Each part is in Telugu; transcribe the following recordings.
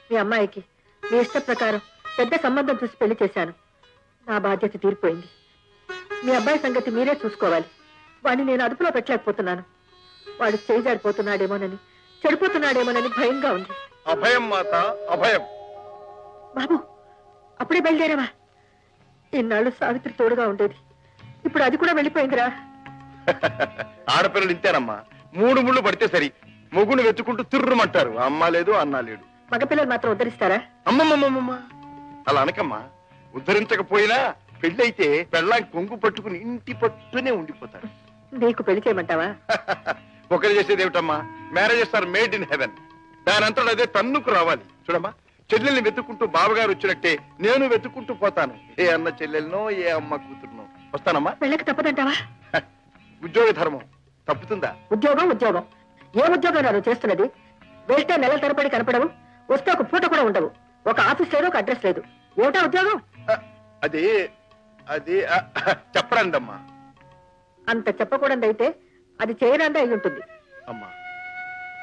మీ అమ్మాయికి మీ ఇష్ట ప్రకారం పెద్ద సంబంధం చూసి పెళ్లి చేశాను. నా బాధ్యత తీరిపోయింది. మీ అబ్బాయి సంగతి మీరే చూసుకోవాలి. వాడిని నేను అదుపులో పెట్టలేకపోతున్నాను. వాడు చేజారిపోతున్నాడేమోనని, చెడిపోతున్నాడేమోనని భయంగా ఉంది. అభయం మాత, అభయం. బాబు, అప్పుడే బయలుదేరావా? ఇన్నాళ్ళు సావిత్రి తోడుగా ఉండేది, ఇప్పుడు అది కూడా వెళ్ళిపోయిందిరా. ఆడపిల్లలు ఇంతేనమ్మా, 3 ముళ్ళు పడితే సరి, మొగును వెతుకుంటూ తిర్రుమంటారు. అమ్మ లేదు, అన్న లేడు. మగపిల్లలు మాత్రం ఉద్ధరిస్తారా? అమ్మమ్మమ్మమ్మ, అలా అనకమ్మా. ఉద్ధరించకపోయినా పెళ్ళైతే పెళ్ళాం కొంగు పట్టుకుని ఇంటి పట్టునే ఉండిపోతారు. నీకు పెళ్లి చేయమంటావా? ఒకరు చేసేది ఏమిటమ్మా, marriages are made in heaven. దానంతా అదే తన్నుకు రావాలి. చూడమ్మా, చెల్లెల్ని వెతుక్కుంటూ బావగారు వచ్చినట్టే నేను వెతుక్కుంటూ పోతాను. ఏ అన్న చెల్లెలనో, ఏ అమ్మ కూతురునో. వస్తానమ్మా. పెళ్ళకి తప్పదంటావా? ఉద్యోగ ధర్మం తప్పుతుందా? ఉద్యోగం ఉద్యోగం ఏ ఉద్యోగం నువ్వు చేస్తున్నది? వెళ్తే నెల తరబడి కనపడవు, వస్తే ఒక పూట కూడా ఉండవు. ఒక ఆఫీస్ లేదు, ఒక అడ్రస్ లేదు. ఏమిటా ఉద్యోగం? అది అది చెప్పరండమ్మా. అంత చెప్పకూడదైతే అది చేయరాందే అయి ఉంటుంది. అమ్మా,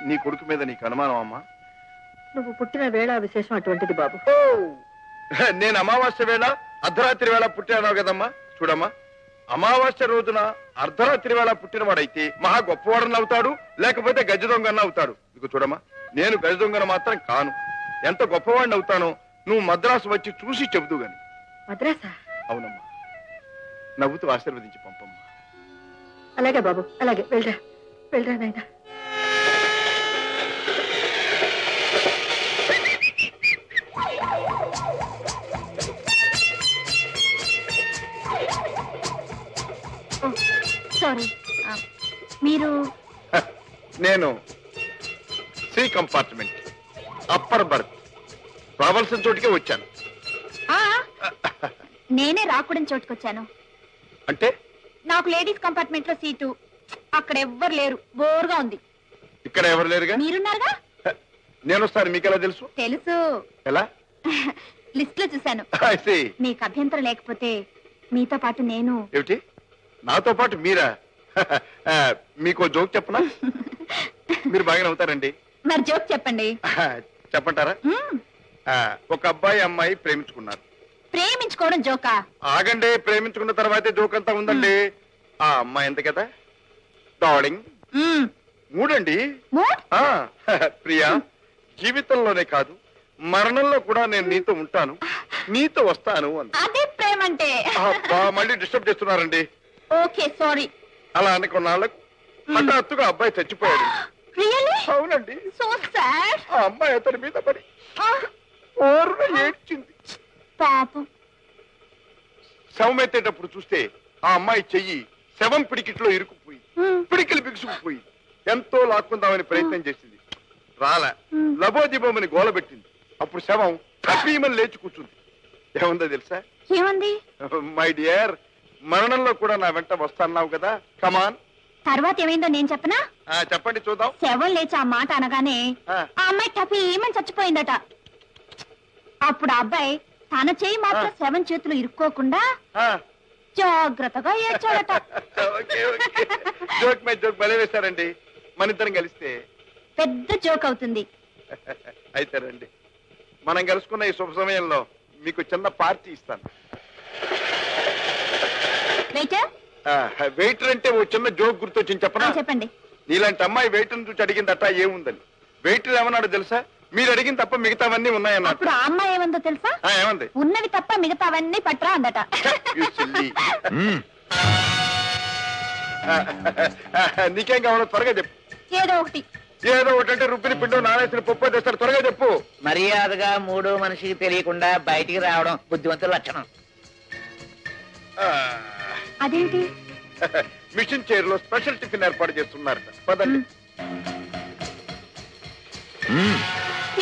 నీ కొడుకు మీద నీకు అనుమానం అమ్మా? నువ్వు పుట్టిన వేళ విశేషం అటువంటిది బాబు. నేను అమావాస్య వేళ అర్ధరాత్రి వేళ పుట్టాను కదమ్మా. చూడమ్మా, అమావాస్య రోజున అర్ధరాత్రి వేళ పుట్టినవాడైతే మహా గొప్పవాడని అవుతాడు, లేకపోతే గజ దొంగన్న అవుతాడు. ఇక చూడమ్మా, నేను గజ దొంగన మాత్రం కాను. ఎంత గొప్పవాడిని అవుతానో నువ్వు మద్రాసు వచ్చి చూసి చెబుతూ గాని. మద్రాసా? అవునమ్మా, నవ్వుతూ ఆశీర్వదించి పంపమ్మా. అలాగే బాబు, అలాగే. వెళ్ళరా వెళ్ళరా నాయనా. సారీ, మీరు? నేను సి కంపార్ట్మెంట్, అప్పర్ బర్త్. రావాల్సిన చోటుకే వచ్చాను. నేనే రాకూడని చోటుకొచ్చాను. అంటే? నాకు లేడీస్ కంపార్ట్మెంట్ లో సీటు. అక్కడ ఎవ్వరు లేరు, బోర్గా ఉంది. ఇక్కడ ఎవరు లేరుగా? మీరున్నారుగా. నేను వస్తాను. మీకెలా తెలుసు? తెలుసు, ఎలా? లిస్ట్ లో చూశాను. I see. మీకు అభ్యంతరం లేకపోతే మీతో పాటు నేను. ఏమిటి, నాతో పాటు మీరా? మీకు జోక్ చెప్పనా? మీరు బాగానే అవుతారండి. మరి జోక్ చెప్పండి. చెప్పంటారా? ఒక అబ్బాయి అమ్మాయి ప్రేమించుకున్నారు. ప్రేమించుకోవడం జోకా? ఆగండి, ప్రేమించుకున్న తర్వాతే జోక్ అంతా ఉందండి. ఆ అమ్మాయి ఎంత కదా? డార్లింగ్. మూడండి. ప్రియా, జీవితంలోనే కాదు మరణంలో కూడా నేను నీతో ఉంటాను, నీతో వస్తాను అని. అదే ప్రేమంటే. మళ్ళీ డిస్టర్బ్ చేస్తున్నారండి. Okay, sorry. అలా అని కొన్నాళ్ళకు హఠాత్తుగా అబ్బాయి చచ్చిపోయాడు. అవునండి. So sad. ఆ అమ్మాయి అతని మీద పడి ఓరున ఏడ్చింది. పాపం. శవం ఎత్తేటప్పుడు చూస్తే ఆ అమ్మాయి చెయ్యి శవం పిడికిట్లో ఇరుక్కుపోయి పిడికిలు బిగుసుకుపోయి ఎంతో లాక్కుందామని ప్రయత్నం చేసింది. రాలా. లబోదిబోమని గోలబెట్టింది. అప్పుడు శవం కపీమని లేచి కూర్చుంది. ఏముందో తెలుసా? ఏముంది? మై డియర్, మరణంలో కూడా నా వెంట వస్తాన్నావు కదా, కమాన్. తర్వాత ఏమైందో నేను చెప్పనా? చెప్పండి చూద్దాం. శవం లేచి ఆ మాట అనగానే ఆ అమ్మాయి టపి ఏమని చచ్చిపోయిందట. అప్పుడు ఆ అబ్బాయి తన చేయి మాత్రం శవం చేతులు ఇరుక్కోకుండా జాగ్రత్తగా ఏడ్చాడట. జోక్ మై జోక్ భలే వేశారండి. మన ఇద్దరం కలిస్తే పెద్ద జోక్ అవుతుంది. అయితే రండి, మనం కలుసుకున్న ఈ శుభ సమయంలో మీకు చిన్న పార్టీ ఇస్తాను. వెయిటర్ అంటే ఓ చిన్న జోక్ గుర్తొచ్చింది, చెప్పనా? చెప్పండి. నీలాంటి అమ్మాయి వెయిటర్ చూసి అడిగిందట ఏముందని. వెయిటర్ ఏమన్నాడు తెలుసా? మీరు అడిగిన తప్ప మిగతావన్నీ ఉన్నాయన్నా. అప్పుడు ఆ అమ్మాయి ఏమందో తెలుసా? ఏమంది? ఉన్నవి తప్ప మిగతావన్నీ పట్రా అందట. నీకేం కావాలో త్వరగా చెప్పు. ఏదో ఒకటి. ఏదో ఒకటి అంటే రుబ్బిని పిండో నానేసిన పప్పు తెస్తారు. త్వరగా చెప్పు. మర్యాదగా మూడో మనిషికి తెలియకుండా బయటికి రావడం బుద్ధిమంతుల లక్షణం. అదేంటి? మిషన్ చైర్ లో స్పెషల్ టిఫిన్ ఏర్పాటు చేస్తున్నారట. పదండి.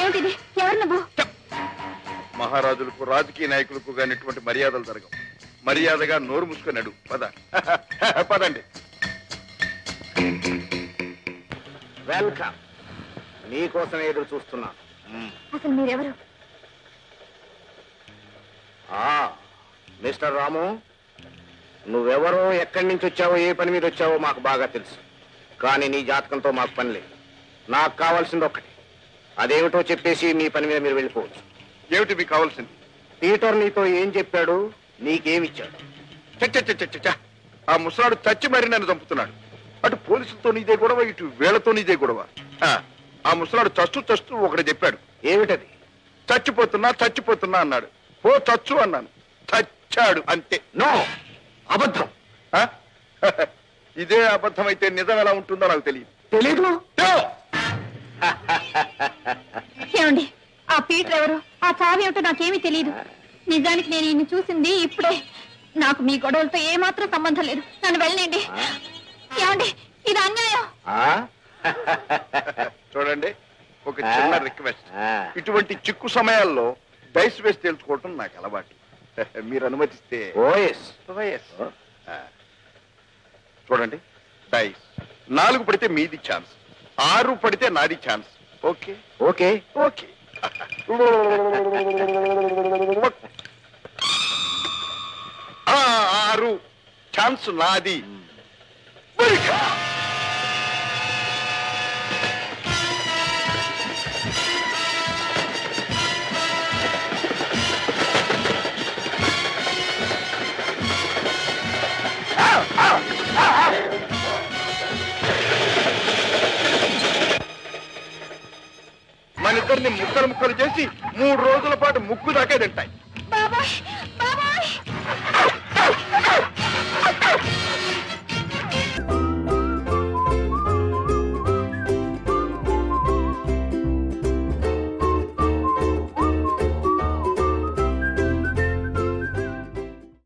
ఏమిటిది? ఎవరు నువ్వు? మహారాజులకు రాజకీయ నాయకులకు గాని ఇటువంటి మర్యాదలు జరగవు. మర్యాదగా నోరు మూసుకున్నాడు. పదండి. వెల్కమ్. నీకోసం ఎదురు చూస్తున్నా. అసలు మీరెవరు? మిస్టర్ రాము, నువ్వెవరో, ఎక్కడి నుంచి వచ్చావో, ఏ పని మీద వచ్చావో మాకు బాగా తెలుసు. కానీ నీ జాతకంతో మాకు పని లేదు. నాకు కావాల్సింది ఒక్కటి, అదేమిటో చెప్పేసి మీ పని మీద మీరు వెళ్ళిపోవచ్చు. ఏమిటి మీకు కావాల్సింది? పీటర్ నీతో ఏం చెప్పాడు, నీకేమిచ్చాడు? చచ్చ చచ్చ చచ్చ. ఆ ముసలాడు చచ్చి మరి నన్ను చంపుతున్నాడు. అటు పోలీసులతో నీదే గొడవ, ఇటు వీళ్లతో నీదే గొడవ. ఆ ముసలాడు చస్తూ ఒకటి చెప్పాడు. ఏమిటది? చచ్చిపోతున్నా అన్నాడు. ఓ చచ్చు అన్నాను, చచ్చాడు అంతే. నో, అబద్ధం. ఆ? ఇదే అబద్ధం అయితే నిజం ఎలా ఉంటుందో నాకు తెలియదు. తెలీదు. ఏమండి, ఆ పీటర్ ఎవరు, ఆ చావి ఏమిటో నాకేమీ తెలియదు. నిజానికి నేను ఈయన్ని చూసింది ఇప్పుడే. నాకు మీ గొడవలతో ఏమాత్రం సంబంధం లేదు. నన్ను వెళ్ళండి. ఏమండి, ఇది అన్యాయం. చూడండి, ఒక చిన్న రిక్వెస్ట్. ఇటువంటి చిక్కు సమయాల్లో డైస్ వేసి తెలుసుకోవటం నాకు అలవాటు. మీరు అనుమతిస్తే. ఓఎస్. చూడండి, డైస్ 4 పడితే మీది ఛాన్స్, 6 పడితే నాది chance. Okay okay okay. 6 chance నాది. మన ఇద్దరిని ముక్కలు చేసి 3 రోజుల పాటు ముక్కు దాకే తింటాయి. బాబాయ్ బాబాయ్